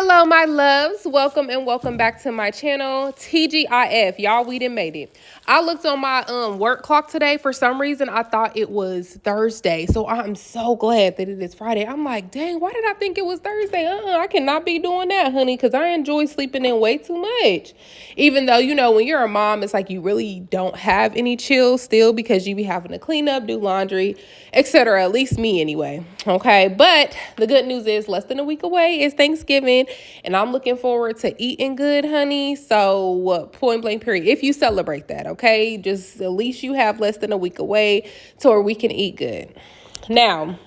Hello, my loves. Welcome and welcome back to my channel. TGIF. Y'all, we done made it. I looked on my work clock today. For some reason, I thought it was Thursday. So I'm so glad that it is Friday. I'm like, dang, why did I think it was Thursday? I cannot be doing that, honey, because I enjoy sleeping in way too much. Even though, you know, when you're a mom, it's like you really don't have any chill still because you be having to clean up, do laundry, etc. At least me anyway. Okay. But the good news is less than a week away is Thanksgiving. And I'm looking forward to eating good, honey. So point blank period. If you celebrate that, okay, just at least you have less than a week away to where we can eat good. Now,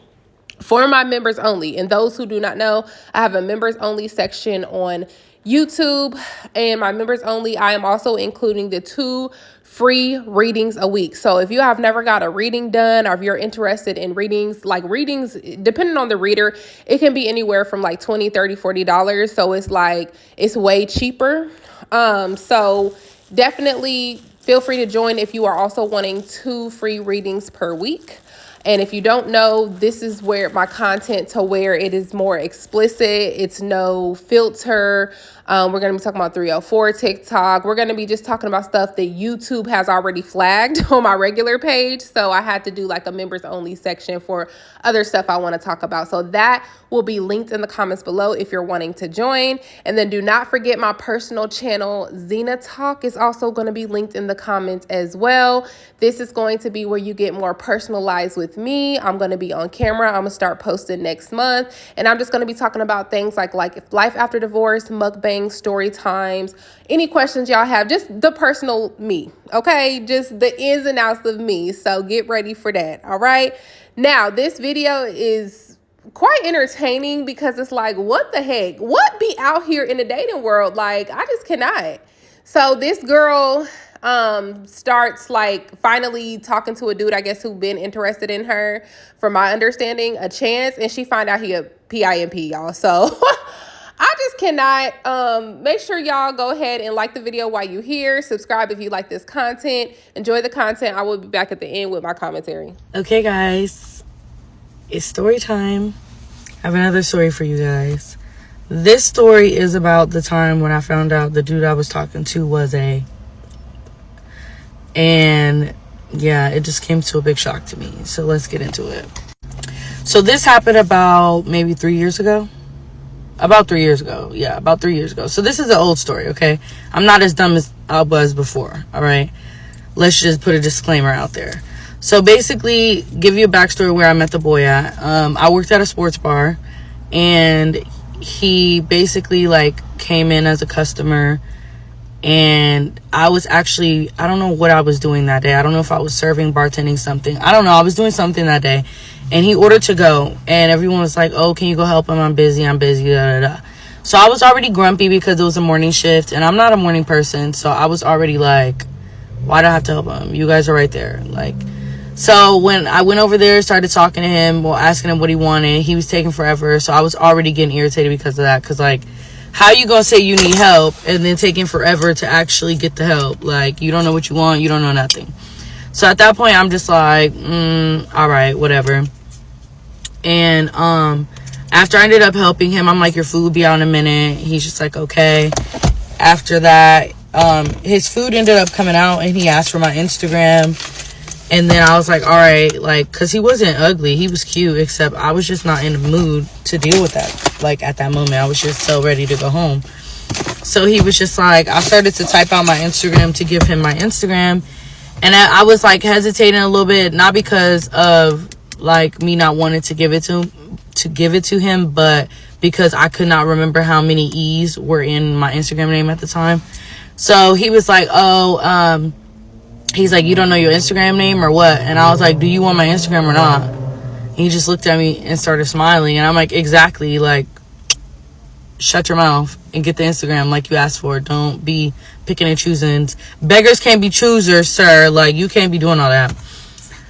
for my members only, and those who do not know, I have a members only section on YouTube, and my members only, I am also including the 2 free readings a week. So if you have never got a reading done, or if you're interested in readings, like readings, depending on the reader, it can be anywhere from like $20, $30, $40. So it's like, it's way cheaper. So definitely feel free to join if you are also wanting 2 free readings per week. And if you don't know, this is where my content to where it is more explicit. It's no filter. We're going to be talking about 304 TikTok. We're going to be just talking about stuff that YouTube has already flagged on my regular page. So I had to do like a members only section for other stuff I want to talk about. So that will be linked in the comments below if you're wanting to join. And then do not forget my personal channel, Zena Talk, is also going to be linked in the comments as well. This is going to be where you get more personalized with me. I'm going to be on camera. I'm going to start posting next month. And I'm just going to be talking about things like life after divorce, mukbang, story times, any questions y'all have, just the personal me, okay? Just the ins and outs of me. So get ready for that, all right? Now, this video is quite entertaining because it's like, what the heck? What be out here in the dating world? Like, I just cannot. So this girl starts like finally talking to a dude, I guess, who been interested in her, from my understanding, a chance, and she find out he a PIMP, y'all. So I just cannot. Make sure y'all go ahead and like the video while you here. Subscribe if you like this content. Enjoy the content. I will be back at the end with my commentary. Okay, guys, it's story time. I have another story for you guys. This story is about the time when I found out the dude I was talking to was and yeah, it just came to a big shock to me. So let's get into it. So this happened about maybe 3 years ago. About 3 years ago. Yeah, about 3 years ago. So this is an old story, okay? I'm not as dumb as I was before, all right? Let's just put a disclaimer out there. So basically, give you a backstory where I met the boy at. I worked at a sports bar, and he basically like came in as a customer, and I was actually, I don't know what I was doing that day. I don't know if I was serving, bartending, something. I don't know. I was doing something that day. And he ordered to go, and everyone was like, oh, can you go help him? I'm busy, da, da, da. So I was already grumpy because it was a morning shift, and I'm not a morning person. So I was already like, why do I have to help him? You guys are right there. Like, so when I went over there, started talking to him, well, asking him what he wanted, he was taking forever. So I was already getting irritated because of that. Because, like, how you going to say you need help and then taking forever to actually get the help? Like, you don't know what you want. You don't know nothing. So at that point, I'm just like, all right, whatever. And after I ended up helping him, I'm like, your food will be out in a minute. He's just like, okay. After that, his food ended up coming out, and he asked for my Instagram. And then I was like, all right, like, because he wasn't ugly. He was cute, except I was just not in the mood to deal with that. Like, at that moment, I was just so ready to go home. So he was just like, I started to type out my Instagram to give him my Instagram. And I was, like, hesitating a little bit, not because of, like, me not wanting to give it to him, but because I could not remember how many E's were in my Instagram name at the time. So he was like, oh, he's like, you don't know your Instagram name or what? And I was like, do you want my Instagram or not? And he just looked at me and started smiling. And I'm like, exactly. Like, shut your mouth and get the Instagram like you asked for. Don't be picking and choosing. Beggars can't be choosers, sir. Like, you can't be doing all that.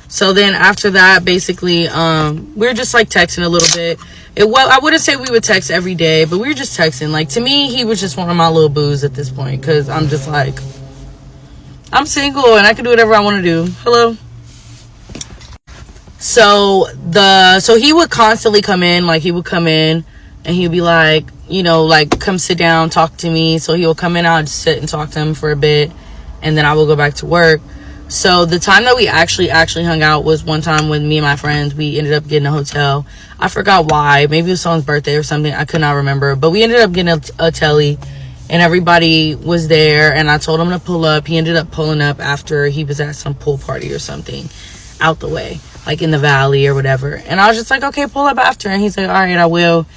So then after that, basically, we were just like texting a little bit. I wouldn't say we would text every day, but we were just texting. Like, to me, he was just one of my little boos at this point, because I'm just like, I'm single and I can do whatever I want to do. Hello. So he would constantly come in, like, he would come in and he'd be like, you know, like come sit down, talk to me. So he'll come in, I'll just sit and talk to him for a bit, and then I will go back to work. So the time that we actually hung out was one time with me and my friends. We ended up getting a hotel. I forgot why. Maybe it was someone's birthday or something. I could not remember. But we ended up getting a telly, and everybody was there. And I told him to pull up. He ended up pulling up after he was at some pool party or something out the way, like in the valley or whatever. And I was just like, okay, pull up after. And he's like, all right, I will.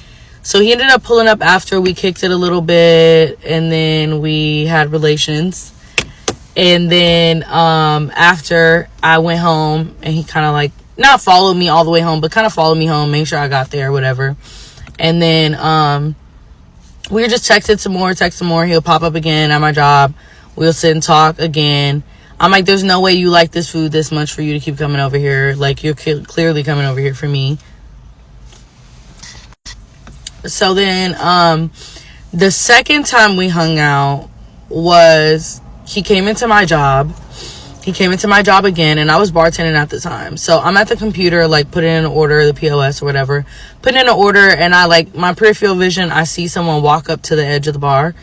So he ended up pulling up after. We kicked it a little bit, and then we had relations. And then after I went home, and he kind of like not followed me all the way home, but kind of followed me home, make sure I got there or whatever. And then we were just texting some more. He'll pop up again at my job. We'll sit and talk again. I'm like, there's no way you like this food this much for you to keep coming over here. Like, you're clearly coming over here for me. So then the second time we hung out was he came into my job. He came into my job again, and I was bartending at the time. So I'm at the computer, like, putting in an order, the POS or whatever. Putting in an order, and I, like, my peripheral vision, I see someone walk up to the edge of the bar.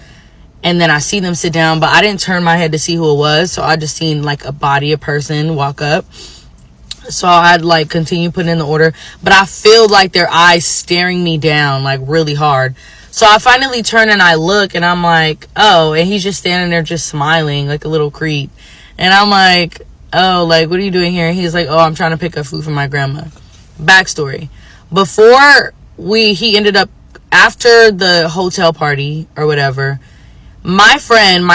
And then I see them sit down, but I didn't turn my head to see who it was. So I just seen, like, a body, a person walk up. So I'd, like, continue putting in the order. But I feel like their eyes staring me down, like, really hard. So I finally turn and I look, and I'm like, oh, and he's just standing there just smiling like a little creep. And I'm like, oh, like, what are you doing here? And he's like, oh, I'm trying to pick up food for my grandma. Backstory. Before he ended up, after the hotel party or whatever, my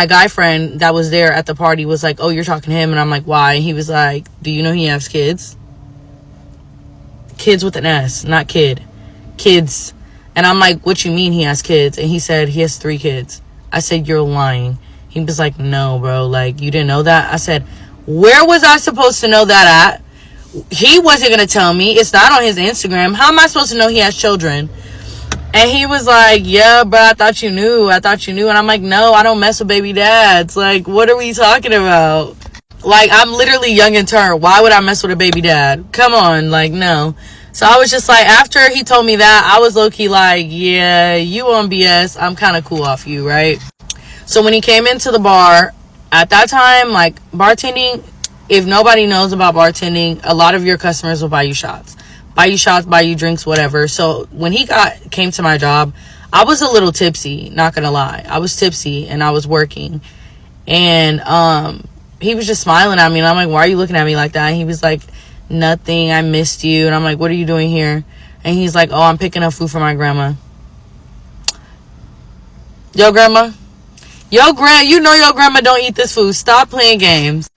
guy friend that was there at the party was like, oh, you're talking to him? And I'm like, why? And he was like, do you know he has kids? Kids with an S, not kid. Kids. And I'm like, what you mean he has kids? And he said he has 3 kids. I said, you're lying. He was like, no, bro. Like, you didn't know that? I said, where was I supposed to know that at? He wasn't going to tell me. It's not on his Instagram. How am I supposed to know he has children? And he was like, yeah, bro, I thought you knew. And I'm like, no, I don't mess with baby dads. Like, what are we talking about? Like, I'm literally young and turned. Why would I mess with a baby dad? Come on. Like, no. So I was just like, after he told me that, I was low-key like, yeah, you on BS. I'm kind of cool off you, right? So when he came into the bar, at that time, like, bartending, if nobody knows about bartending, a lot of your customers will buy you shots, buy you drinks, whatever. So when he came to my job, I was a little tipsy, not gonna lie. I was tipsy, and I was working. And he was just smiling at me, and I'm like, why are you looking at me like that? And he was like, nothing, I missed you. And I'm like, what are you doing here? And he's like, oh, I'm picking up food for my grandma. Yo, grandma, you know your grandma don't eat this food. Stop playing games.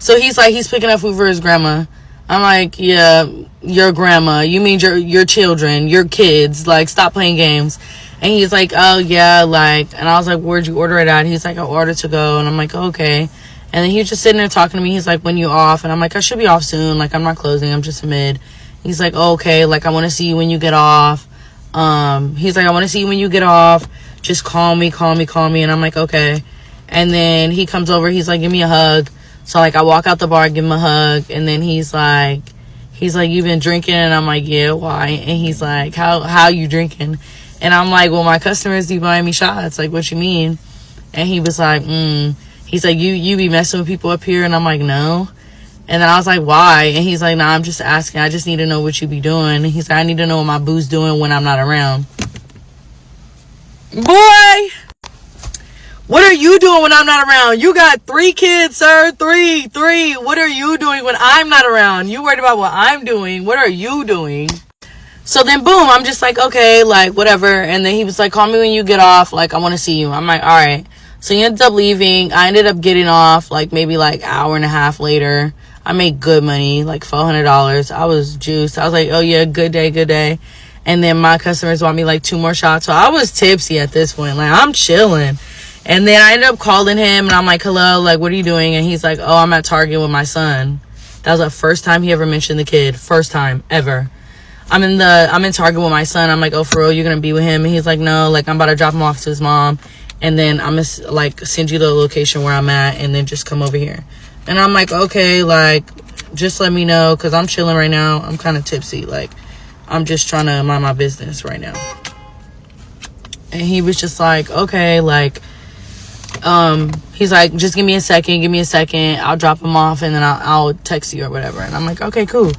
So he's like, he's picking up food for his grandma. I'm like, yeah, your grandma. You mean your children, your kids. Like, stop playing games. And he's like, oh, yeah, like, and I was like, where'd you order it at? He's like, I ordered to go. And I'm like, okay. And then he was just sitting there talking to me. He's like, when you off? And I'm like, I should be off soon. Like, I'm not closing. I'm just mid. He's like, oh, okay. Like, I want to see you when you get off. He's like, I want to see you when you get off. Just call me. And I'm like, okay. And then he comes over. He's like, give me a hug. So, like, I walk out the bar, give him a hug. And then he's like, you've been drinking? And I'm like, yeah, why? And he's like, how you drinking? And I'm like, well, my customers be buying me shots. Like, what you mean? And he was like, He's like, you be messing with people up here? And I'm like, no. And then I was like, why? And he's like, nah, I'm just asking. I just need to know what you be doing. And he's like, I need to know what my boo's doing when I'm not around. Boy, what are you doing when I'm not around? You got 3 kids, sir. 3. What are you doing when I'm not around? You worried about what I'm doing. What are you doing? So then, boom, I'm just like, okay, like, whatever. And then he was like, call me when you get off. Like, I want to see you. I'm like, all right. So he ended up leaving. I ended up getting off, like, maybe, like, hour and a half later. I made good money, like, $400. I was juiced. I was like, oh, yeah, good day. And then my customers want me, like, 2 more shots. So I was tipsy at this point. Like, I'm chilling. And then I ended up calling him, and I'm like, hello, like, what are you doing? And he's like, oh, I'm at Target with my son. That was the first time he ever mentioned the kid. First time ever. I'm in Target with my son. I'm like, oh, for real, you're going to be with him? And he's like, no, like, I'm about to drop him off to his mom. And then I'm going to, like, send you the location where I'm at, and then just come over here. And I'm like, okay, like, just let me know, because I'm chilling right now. I'm kind of tipsy. Like, I'm just trying to mind my business right now. And he was just like, okay, like, he's like, just give me a second, I'll drop him off, and then I'll text you or whatever. And I'm like, okay, cool.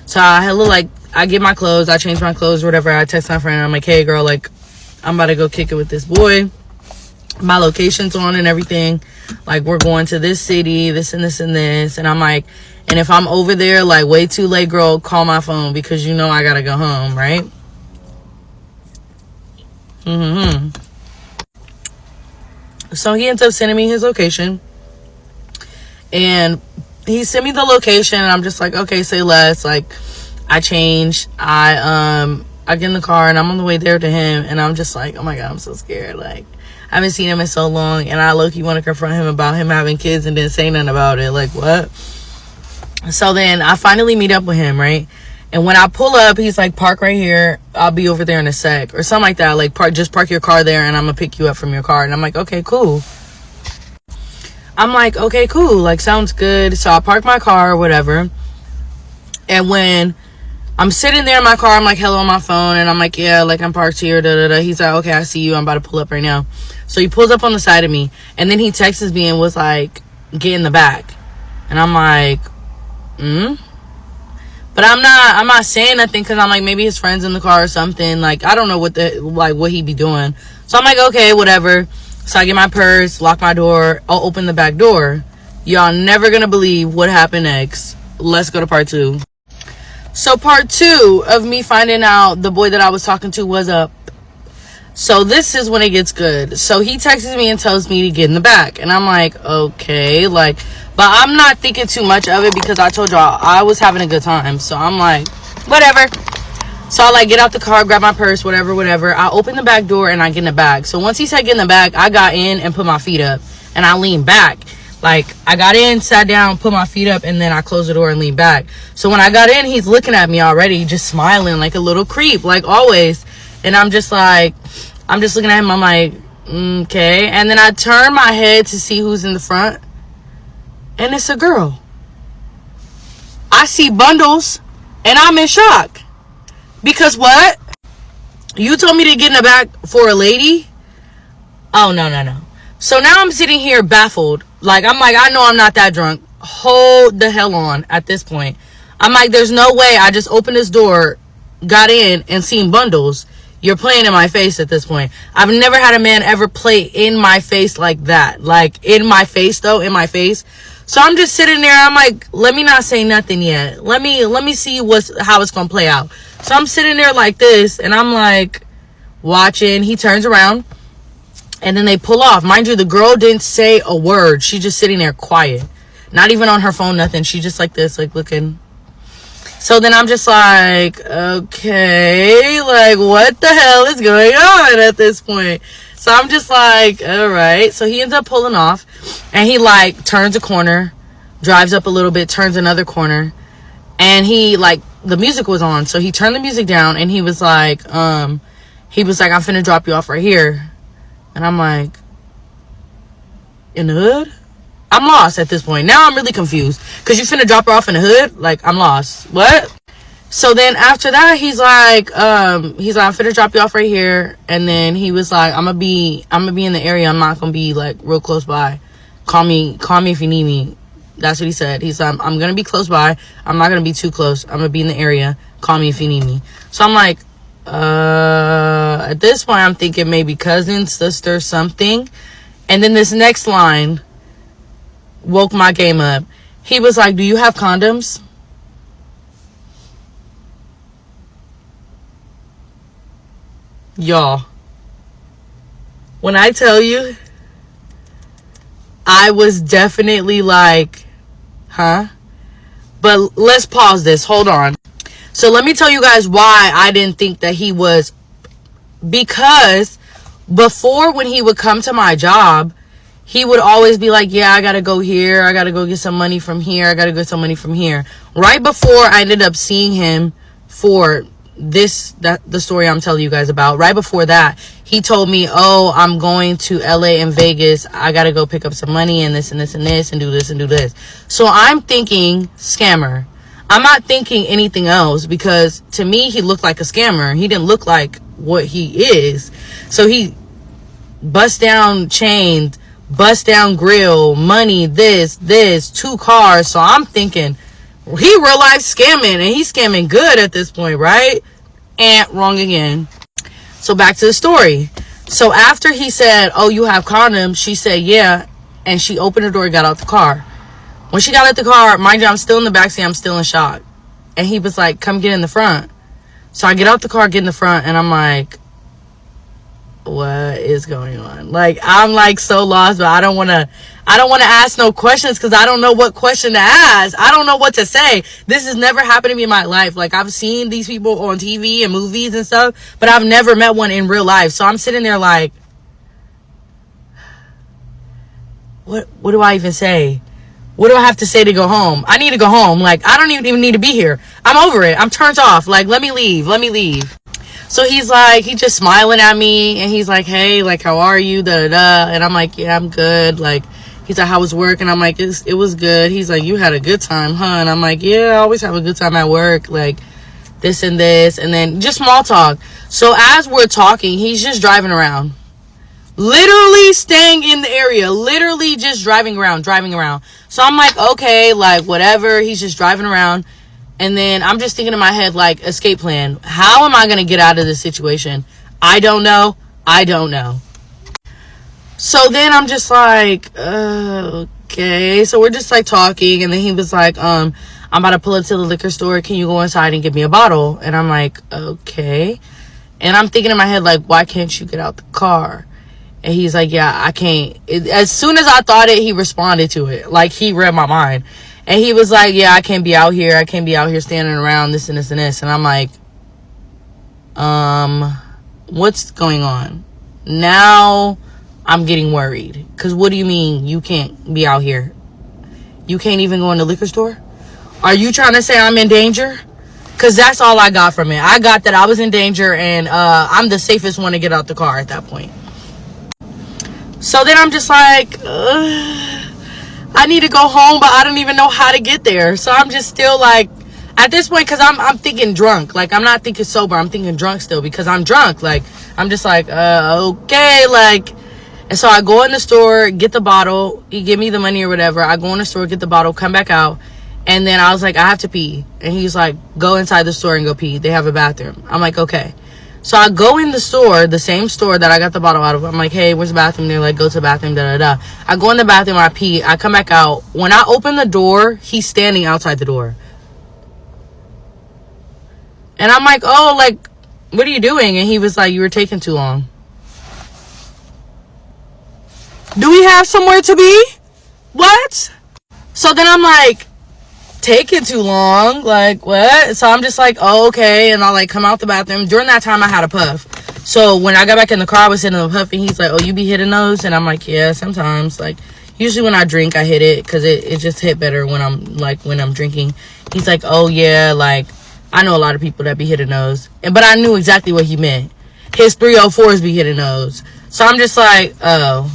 So I get my clothes, I change my clothes, whatever. I text my friend, I'm like, hey girl, like, I'm about to go kick it with this boy, my location's on and everything, like, we're going to this city, this and this and this. And I'm like, and if I'm over there like way too late, girl, call my phone, because you know I gotta go home, right? So he ends up sending me his location, and he sent me the location, and I'm just like, okay, say less. Like, I change, I get in the car, and I'm on the way there to him, and I'm just like, oh my god, I'm so scared. Like, I haven't seen him in so long, and I low-key want to confront him about him having kids and didn't say nothing about it. Like, what? So then I finally meet up with him, right? And when I pull up, he's like, park right here, I'll be over there in a sec, or something like that. Like, just park your car there, and I'm gonna pick you up from your car. And I'm like, okay, cool. Like, sounds good. So I park my car or whatever. And when I'm sitting there in my car, I'm like, hello on my phone, and I'm like, yeah, like, I'm parked here, da da da. He's like, okay, I see you, I'm about to pull up right now. So he pulls up on the side of me, and then he texts me and was like, get in the back. And I'm like, But I'm not saying nothing, because I'm like, maybe his friend's in the car or something. Like, I don't know what he be doing. So I'm like, okay, whatever. So I get my purse, lock my door, I'll open the back door. Y'all never gonna believe what happened next. Let's go to part 2. So part 2 of me finding out the boy that I was talking to was up. So this is when it gets good. So he texts me and tells me to get in the back. And I'm like, okay, like, but I'm not thinking too much of it, because I told y'all I was having a good time. So I'm like, whatever. So I like get out the car, grab my purse, whatever. I open the back door and I get in the back. So once he said get in the back, I got in and put my feet up, and I leaned back. Like, I got in, sat down, put my feet up, and then I closed the door and leaned back. So when I got in, he's looking at me already, just smiling like a little creep, like always. And I'm just looking at him, I'm like, okay. And then I turn my head to see who's in the front, and it's a girl. I see bundles, and I'm in shock. Because what? You told me to get in the back for a lady? Oh, no. So now I'm sitting here baffled. Like, I'm like, I know I'm not that drunk. Hold the hell on at this point. I'm like, there's no way I just opened this door, got in, and seen bundles. You're playing in my face at this point. I've never had a man ever play in my face like that. Like, in my face, though, in my face. So I'm just sitting there. I'm like, let me not say nothing yet. Let me see how it's going to play out. So I'm sitting there like this, and I'm like, watching. He turns around, and then they pull off. Mind you, the girl didn't say a word. She's just sitting there quiet. Not even on her phone, nothing. She just like this, like looking. So then I'm just like, okay, like, what the hell is going on at this point? So I'm just like, all right. So he ends up pulling off, and he like turns a corner, drives up a little bit, turns another corner, and he like, the music was on. So he turned the music down, and he was like, I'm finna drop you off right here. And I'm like, in the hood? I'm lost at this point. Now I'm really confused, because you finna drop her off in the hood? Like, I'm lost. What? So then after that, he's like, I'm finna drop you off right here. And then he was like, I'm gonna be in the area. I'm not gonna be like real close by. Call me if you need me. That's what he said. He's like, I'm gonna be close by. I'm not gonna be too close. I'm gonna be in the area. Call me if you need me. So I'm like, at this point, I'm thinking maybe cousin, sister, something. And then this next line woke my game up. He was like, do you have condoms? Y'all, when I tell you, I was definitely like, huh? But let's pause this. Hold on. So let me tell you guys why I didn't think that he was. Because before, when he would come to my job, he would always be like, yeah, I gotta go here, I gotta go get some money from here, I gotta get some money from here. Right before I ended up seeing him for the story I'm telling you guys about, right before that, he told me, oh, I'm going to LA and Vegas, I gotta go pick up some money and this and this and this and do this and do this. So I'm thinking scammer. I'm not thinking anything else, because to me, he looked like a scammer. He didn't look like what he is. So he bust down chains, bust down grill, money, this, 2 cars. So I'm thinking, he real life scamming, and he's scamming good at this point, right? And wrong again. So back to the story. So after he said, oh, you have condoms, she said, yeah. And she opened the door and got out the car. When she got out the car, mind you, I'm still in the backseat, I'm still in shock. And he was like, come get in the front. So I get out the car, get in the front, and I'm like, what is going on? Like, I'm like so lost, but I don't want to ask no questions because I don't know what question to ask. I don't know what to say. This has never happened to me in my life. Like, I've seen these people on TV and movies and stuff, but I've never met one in real life. So I'm sitting there like, what do I even say? What do I have to say to go home? I need to go home. Like, I don't even need to be here. I'm over it. I'm turned off. Like, let me leave. So he's like, he just smiling at me, and he's like, hey, like, how are you? Da, da, da. And I'm like, yeah, I'm good. Like, he's like, how was work? And I'm like, it was good. He's like, you had a good time, huh? And I'm like, yeah, I always have a good time at work. Like, this and this. And then just small talk. So as we're talking, he's just driving around. Literally staying in the area. Literally just driving around. So I'm like, okay, like, whatever. He's just driving around. And then I'm just thinking in my head, like, escape plan. How am I going to get out of this situation? I don't know. So then I'm just like, okay. So we're just, like, talking. And then he was like, I'm about to pull up to the liquor store. Can you go inside and give me a bottle? And I'm like, okay. And I'm thinking in my head, like, why can't you get out the car? And he's like, yeah, I can't. As soon as I thought it, he responded to it. Like, he read my mind. And he was like, yeah, I can't be out here. Standing around this and this and this. And I'm like, what's going on? Now I'm getting worried. Because what do you mean you can't be out here? You can't even go in the liquor store? Are you trying to say I'm in danger? Because that's all I got from it. I got that I was in danger, and I'm the safest one to get out the car at that point. So then I'm just like, I need to go home, but I don't even know how to get there. So I'm just still like, at this point, because I'm thinking drunk. Like, I'm not thinking sober. I'm thinking drunk still because I'm drunk. Like, I'm just like, okay. Like, and so I go in the store, get the bottle. He give me the money or whatever. I go in the store, get the bottle, come back out. And then I was like, I have to pee. And he's like, go inside the store and go pee. They have a bathroom. I'm like, okay. So I go in the store, the same store that I got the bottle out of. I'm like, hey, where's the bathroom? They're like, go to the bathroom, da, da, da. I go in the bathroom, I pee. I come back out. When I open the door, he's standing outside the door. And I'm like, oh, like, what are you doing? And he was like, you were taking too long. Do we have somewhere to be? What? So then I'm like, taking too long, like, what? So I'm just like, oh, okay. And I like come out the bathroom. During that time I had a puff. So when I got back in the car, I was hitting the puff, and he's like, oh, you be hitting those? And I'm like, yeah, sometimes. Like, usually when I drink, I hit it because it just hit better when I'm drinking. He's like, oh yeah, like, I know a lot of people that be hitting those. But I knew exactly what he meant. His 304s be hitting those. So I'm just like, oh.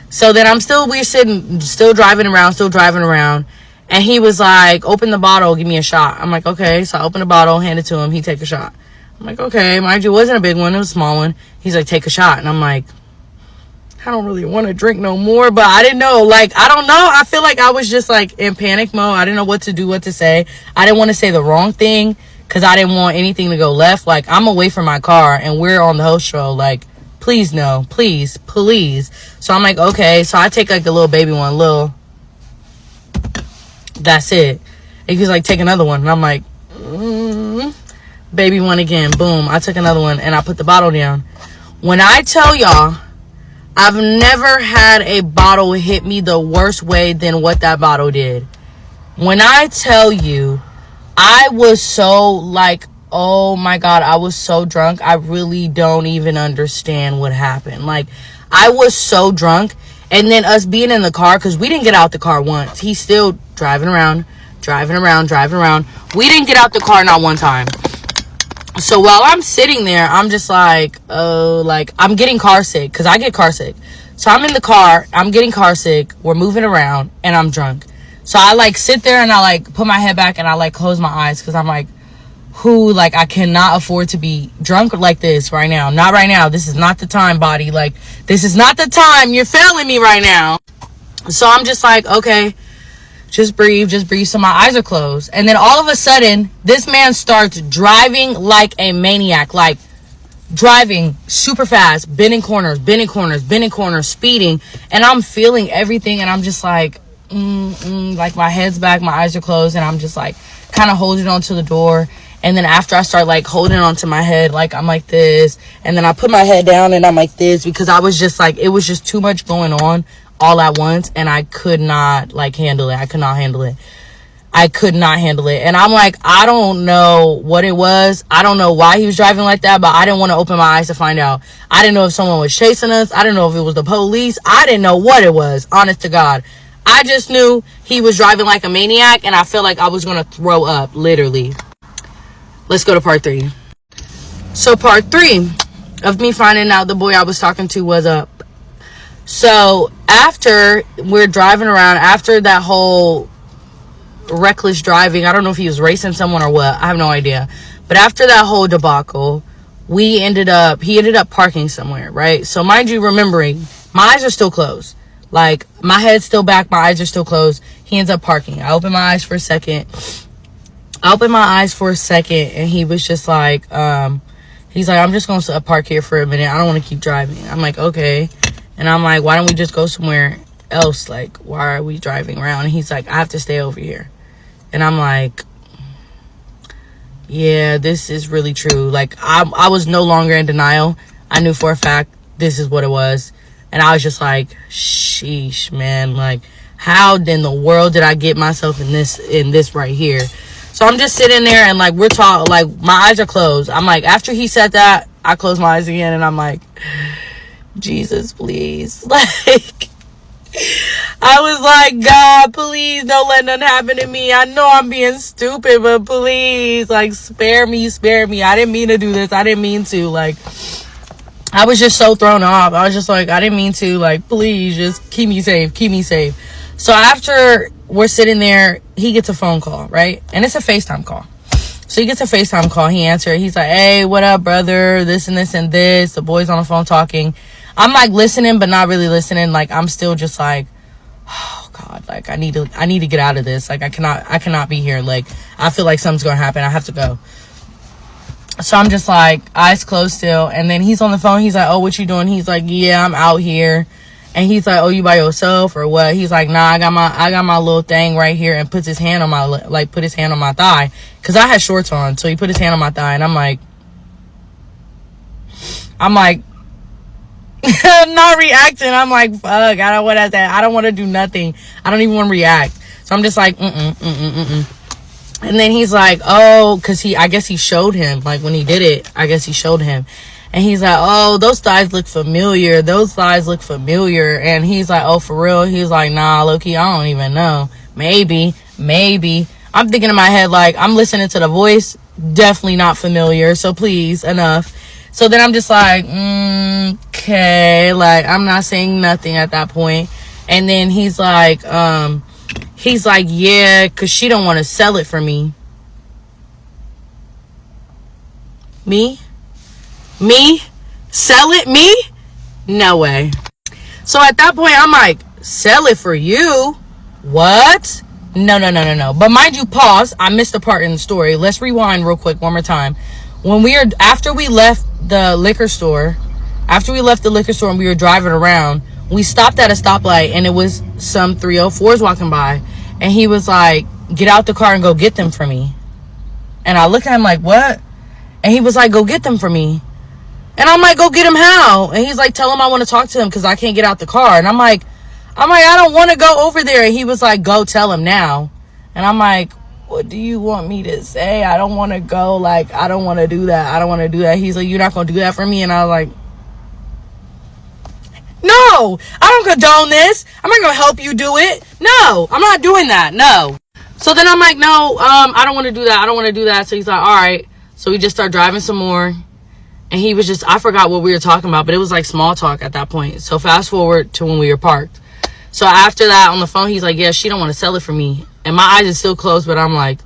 So then we're sitting, still driving around. And he was like, open the bottle, give me a shot. I'm like, okay. So I open the bottle, hand it to him. He take a shot. I'm like, okay. Mind you, it wasn't a big one. It was a small one. He's like, take a shot. And I'm like, I don't really want to drink no more. But I didn't know. Like, I don't know. I feel like I was just, like, in panic mode. I didn't know what to do, what to say. I didn't want to say the wrong thing because I didn't want anything to go left. Like, I'm away from my car, and we're on the host show. Like, please, no. Please. So I'm like, okay. So I take, like, a little baby one, that's it. And he's like, take another one. And I'm like, baby one again. Boom. I took another one, and I put the bottle down. When I tell y'all, I've never had a bottle hit me the worst way than what that bottle did. When I tell you, I was so like, oh my God, I was so drunk. I really don't even understand what happened. Like, I was so drunk. And then us being in the car, because we didn't get out the car once. He's still driving around. We didn't get out the car not one time. So while I'm sitting there, I'm just like, oh, like, I'm getting car sick, because I get car sick. So I'm in the car, I'm getting car sick, we're moving around, and I'm drunk. So I, like, sit there, and I, like, put my head back, and I, like, close my eyes, because I'm like, who, like, I cannot afford to be drunk like this right now. Not right now. This is not the time, body. Like, this is not the time. You're failing me right now. So I'm just like, okay, just breathe. So my eyes are closed. And then all of a sudden, this man starts driving like a maniac. Like, driving super fast, bending corners, speeding. And I'm feeling everything. And I'm just like, like, my head's back, my eyes are closed. And I'm just like, kind of holding on to the door. And then after I start, like, holding on to my head, like, I'm like this. And then I put my head down and I'm like this, because I was just like, it was just too much going on all at once. And I could not, like, handle it. I could not handle it. And I'm like, I don't know what it was. I don't know why he was driving like that, but I didn't want to open my eyes to find out. I didn't know if someone was chasing us. I didn't know if it was the police. I didn't know what it was, honest to God. I just knew he was driving like a maniac, and I felt like I was going to throw up, literally. Let's go to part 3. So part 3 of me finding out the boy I was talking to was up. So after we're driving around, after that whole reckless driving, I don't know if he was racing someone or what, I have no idea. But after that whole debacle, he ended up parking somewhere, right? So mind you, remembering, my eyes are still closed. Like, my head's still back, my eyes are still closed. He ends up parking. I open my eyes for a second, and he was just like, he's like, I'm just going to park here for a minute. I don't want to keep driving. I'm like, okay. And I'm like, why don't we just go somewhere else? Like, why are we driving around? And he's like, I have to stay over here. And I'm like, yeah, this is really true. Like, I was no longer in denial. I knew for a fact this is what it was. And I was just like, sheesh, man. Like, how in the world did I get myself in this right here? So I'm just sitting there, and like, we're talking, like, my eyes are closed. I'm like, after he said that, I closed my eyes again, and I'm like, Jesus, please. Like, I was like, God, please don't let nothing happen to me. I know I'm being stupid, but please, like, spare me. I didn't mean to do this. I didn't mean to. Like, I was just so thrown off. I was just like, I didn't mean to. Like, please, just keep me safe. So after we're sitting there, he gets a phone call, right? And it's a FaceTime call. So he gets a FaceTime call. He answers. He's like, hey, what up, brother? This and this and this. The boy's on the phone talking. I'm like listening, but not really listening. Like, I'm still just like, oh God, like, I need to get out of this. Like, I cannot be here. Like, I feel like something's gonna happen. I have to go. So I'm just like, eyes closed still. And then he's on the phone. He's like, oh, what you doing? He's like, yeah, I'm out here. And he's like, oh, you by yourself or what? He's like, nah, I got my little thing right here, and puts his hand on my thigh, because I had shorts on. So he put his hand on my thigh, and I'm like I'm not reacting. I'm like, fuck, I don't want that. I don't want to do nothing. I don't even want to react. So I'm just like, And then he's like, oh, because I guess he showed him, like, when he did it, I guess he showed him. And he's like, oh, those thighs look familiar. And he's like, oh, for real? He's like, nah, low-key, I don't even know. Maybe. I'm thinking in my head, like, I'm listening to the voice. Definitely not familiar. So please, enough. So then I'm just like, okay. Like, I'm not saying nothing at that point. And then he's like, yeah, because she don't want to sell it for me. Me? Sell it? Me? No way. So at that point, I'm like, sell it for you? What? No. But mind you, pause. I missed a part in the story. Let's rewind real quick one more time. After we left the liquor store and we were driving around, we stopped at a stoplight, and it was some 304s walking by. And he was like, get out the car and go get them for me. And I looked at him like, what? And he was like, go get them for me. And I'm like, go get him how? And he's like, tell him I want to talk to him because I can't get out the car. And I'm like, I don't want to go over there. And he was like, go tell him now. And I'm like, what do you want me to say? I don't want to go. Like, I don't want to do that. He's like, you're not going to do that for me? And I was like, no, I don't condone this. I'm not going to help you do it. No, I'm not doing that. No. So then I'm like, no, I don't want to do that. So he's like, all right. So we just start driving some more. And he was just, I forgot what we were talking about, but it was like small talk at that point. So fast forward to when we were parked. So after that, on the phone, he's like, yeah, she don't want to sell it for me. And my eyes are still closed, but I'm like,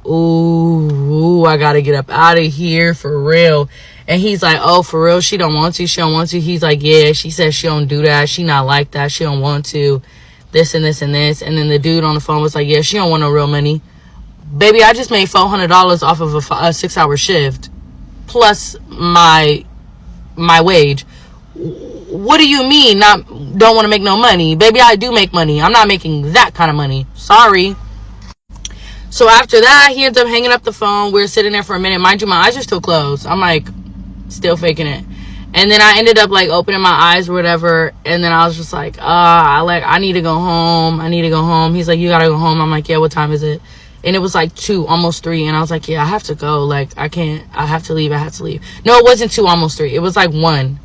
ooh, I gotta get up out of here for real. And he's like, oh, for real, she don't want to. He's like, yeah, she says she don't do that. She not like that. She don't want to. This and this and this. And then the dude on the phone was like, yeah, she don't want no real money. Baby, I just made $400 off of a 6-hour shift. Plus my wage. What do you mean don't want to make no money? Baby, I do make money. I'm not making that kind of money. Sorry. So after that, he ends up hanging up the phone. We're sitting there for a minute. Mind you, my eyes are still closed. I'm like, still faking it. And then I ended up like opening my eyes or whatever. And then I was just like, I need to go home. He's like, you gotta go home. I'm like, yeah, what time is it? And it was like 2, almost 3. And I was like, yeah, I have to go. Like, I have to leave. No, it wasn't 2, almost 3. It was like 1.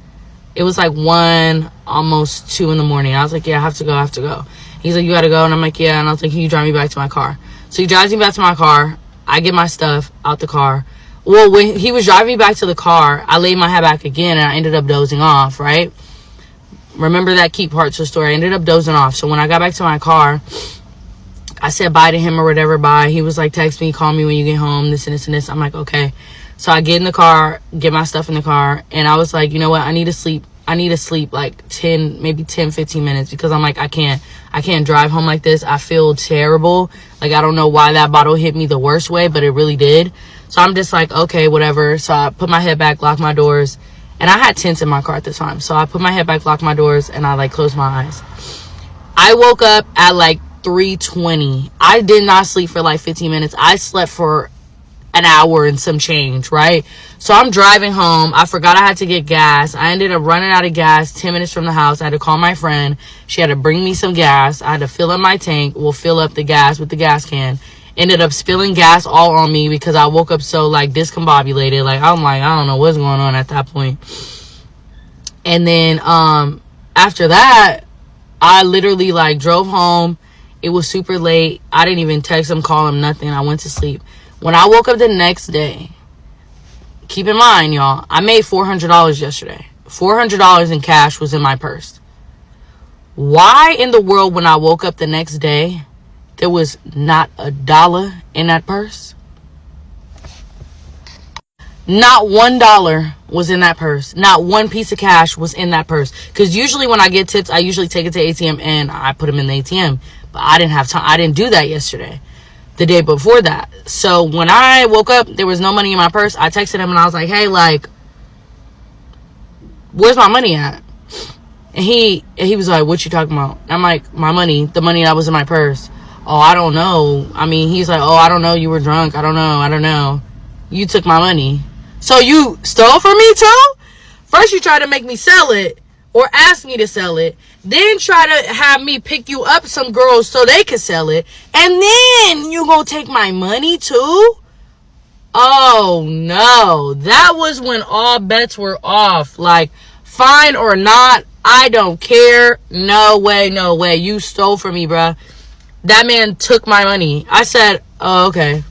It was like 1, almost 2 in the morning. I was like, yeah, I have to go. He's like, you gotta go. And I'm like, yeah. And I was like, can you drive me back to my car? So he drives me back to my car. I get my stuff out the car. Well, when he was driving me back to the car, I laid my head back again and I ended up dozing off, right? Remember that key part to the story. I ended up dozing off. So when I got back to my car, I said bye to him or whatever, bye. He was like, text me, call me when you get home, this and this and this. I'm like, okay. So I get in the car, get my stuff in the car, and I was like, you know what? I need to sleep like 10, maybe 10, 15 minutes because I'm like, I can't drive home like this. I feel terrible. Like, I don't know why that bottle hit me the worst way, but it really did. So I'm just like, okay, whatever. So I put my head back, locked my doors, and I had tents in my car at the time. So I put my head back, locked my doors, and I like closed my eyes. I woke up at like 3:20. I did not sleep for like 15 minutes. I slept for an hour and some change, right? So I'm driving home. I forgot I had to get gas. I ended up running out of gas 10 minutes from the house. I had to call my friend. She had to bring me some gas. I had to fill up my tank. We'll fill up the gas with the gas can. Ended up spilling gas all on me because I woke up so like discombobulated. Like, I'm like, I don't know what's going on at that point. And then after that, I literally like drove home. It was super late. I didn't even text him, call him, nothing. I went to sleep. When I woke up the next day, keep in mind, y'all, I made $400 yesterday. $400 in cash was in my purse. Why in the world when I woke up the next day, there was not $1 in that purse? Not $1 was in that purse. Not one piece of cash was in that purse. Because usually when I get tips, I usually take it to ATM and I put them in the ATM. But I didn't have time. I didn't do that yesterday. The day before that. So when I woke up, there was no money in my purse. I texted him and I was like, hey, like, where's my money at? And he was like, what you talking about? I'm like, my money, the money that was in my purse. Oh, I don't know. I mean, he's like, oh, I don't know. You were drunk. I don't know. You took my money. So you stole from me too? First you try to make me sell it or ask me to sell it. Then try to have me pick you up some girls so they can sell it. And then you gonna take my money too? Oh no. That was when all bets were off. Like, fine or not, I don't care. No way. You stole from me, bruh. That man took my money. I said, oh, okay.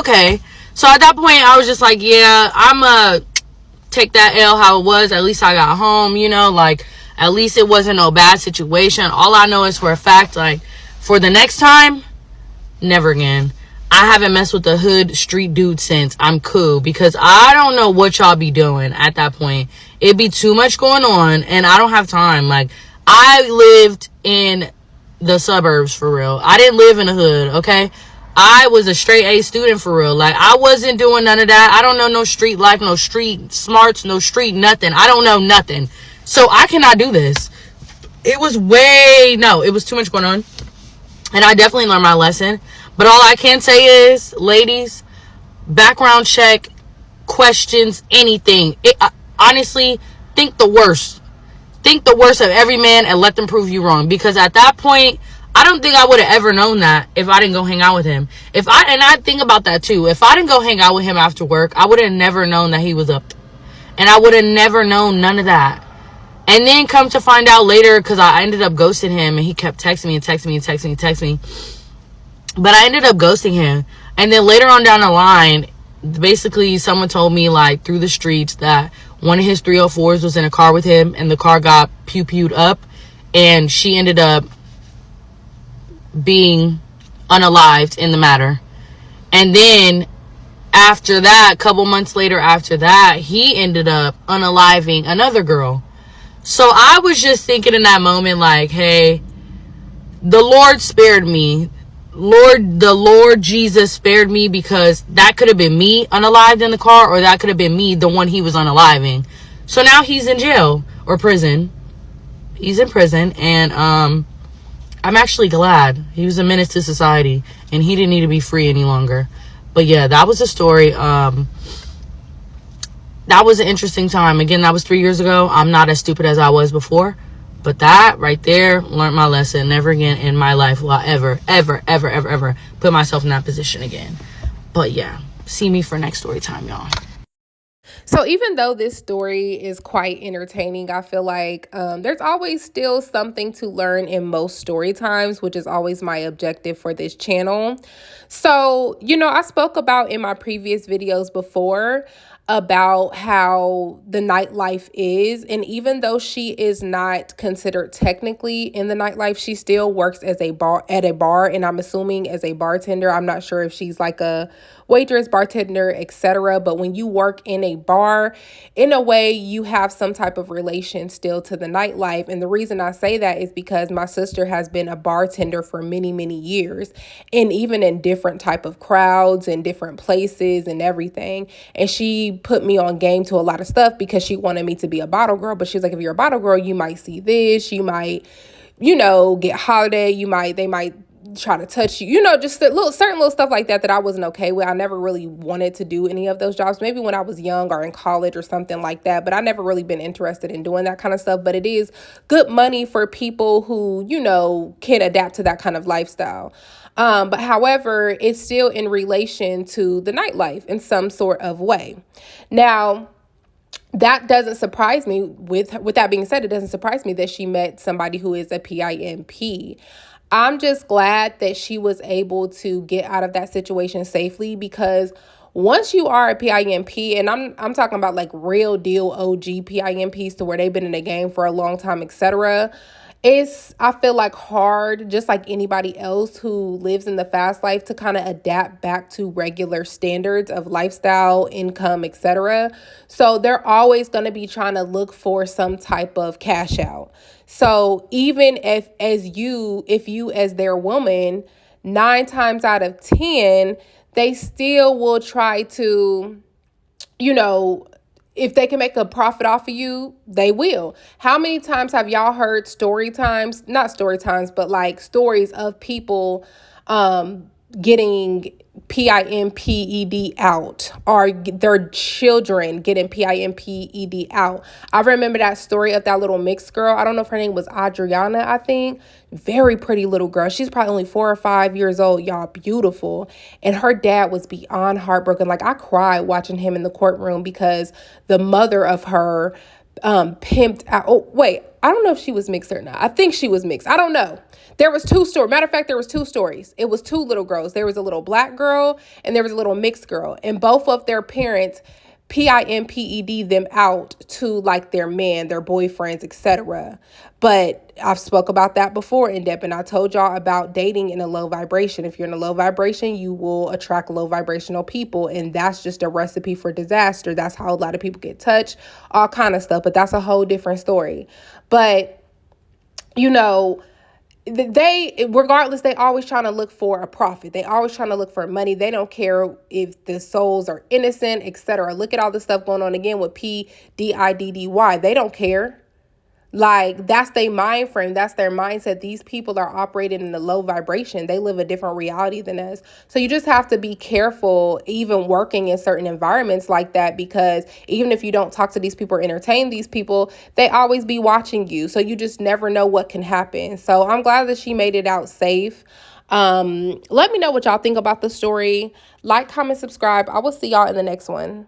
Okay. So at that point, I was just like, yeah, I'm take that L how it was. At least I got home, you know, like, at least it wasn't no bad situation. All I know is for a fact, like, for the next time, never again. I haven't messed with the hood street dude since. I'm cool because I don't know what y'all be doing at that point. It'd be too much going on and I don't have time. Like, I lived in the suburbs for real. I didn't live in the hood, okay? I was a straight A student for real. Like, I wasn't doing none of that. I don't know no street life, no street smarts, no street nothing. I don't know nothing. So I cannot do this. It was too much going on. And I definitely learned my lesson. But all I can say is, ladies, background check, questions, anything. Honestly, think the worst. Think the worst of every man and let them prove you wrong. Because at that point, I don't think I would have ever known that if I didn't go hang out with him. And I think about that too. If I didn't go hang out with him after work, I would have never known that he was up. And I would have never known none of that. And then come to find out later, because I ended up ghosting him and he kept texting me. But I ended up ghosting him. And then later on down the line, basically someone told me, like, through the streets that one of his 304s was in a car with him and the car got pew-pewed up. And she ended up being unalived in the matter. And then after that, a couple months later after that, he ended up unaliving another girl. So I was just thinking in that moment, like, hey, the Lord spared me. The Lord Jesus spared me, because that could have been me unalived in the car, or that could have been me, the one he was unaliving. So now he's in jail or prison. He's in prison, and I'm actually glad. He was a menace to society, and he didn't need to be free any longer. But yeah, that was a story. That was an interesting time. Again, that was 3 years ago. I'm not as stupid as I was before. But that right there, learned my lesson. Never again in my life will I ever put myself in that position again. But yeah, see me for next story time, y'all. So even though this story is quite entertaining, I feel like there's always still something to learn in most story times, which is always my objective for this channel. So, I spoke about in my previous videos before about how the nightlife is, and even though she is not considered technically in the nightlife, she still works as a bar at a bar, and I'm assuming as a bartender. I'm not sure if she's like a waitress, bartender, etc. But when you work in a bar, in a way, you have some type of relation still to the nightlife. And the reason I say that is because my sister has been a bartender for many, many years, and even in different type of crowds and different places and everything. And she put me on game to a lot of stuff because she wanted me to be a bottle girl. But she's like, if you're a bottle girl, you might see this, you might, get holiday, they might try to touch you, just certain little stuff like that I wasn't okay with. I never really wanted to do any of those jobs, maybe when I was young or in college or something like that, but I never really been interested in doing that kind of stuff. But it is good money for people who, can adapt to that kind of lifestyle. But however, it's still in relation to the nightlife in some sort of way. Now, that doesn't surprise me. With that being said, it doesn't surprise me that she met somebody who is a PIMP. I'm just glad that she was able to get out of that situation safely, because once you are a PIMP, and I'm talking about like real deal OG PIMPs to where they've been in the game for a long time, etc., it's, I feel like, hard, just like anybody else who lives in the fast life, to kind of adapt back to regular standards of lifestyle, income, etc. So they're always going to be trying to look for some type of cash out. So even if you as their woman, 9 times out of 10, they still will try to, if they can make a profit off of you, they will. How many times have y'all heard not story times, but like stories of people getting PIMPED out, or their children getting PIMPED out? I remember that story of that little mixed girl. I don't know if her name was Adriana, I think. Very pretty little girl. She's probably only 4 or 5 years old, y'all. Beautiful. And her dad was beyond heartbroken. Like, I cried watching him in the courtroom because the mother of her pimped out. Oh, wait. I don't know if she was mixed or not. I think she was mixed. I don't know. There was 2 stories. Matter of fact, there was 2 stories. It was 2 little girls. There was a little black girl and there was a little mixed girl. And both of their parents PIMPED them out to like their men, their boyfriends, etc. But I've spoke about that before in depth, and I told y'all about dating in a low vibration. If you're in a low vibration, you will attract low vibrational people, and that's just a recipe for disaster. That's how a lot of people get touched, all kind of stuff. But that's a whole different story. But regardless, they always trying to look for a profit. They always trying to look for money. They don't care if the souls are innocent, etc. Look at all the stuff going on again with PDIDDY. They don't care. Like, that's their mind frame. That's their mindset. These people are operating in a low vibration. They live a different reality than us. So you just have to be careful even working in certain environments like that, because even if you don't talk to these people or entertain these people, they always be watching you. So you just never know what can happen. So I'm glad that she made it out safe. Let me know what y'all think about the story. Like, comment, subscribe. I will see y'all in the next one.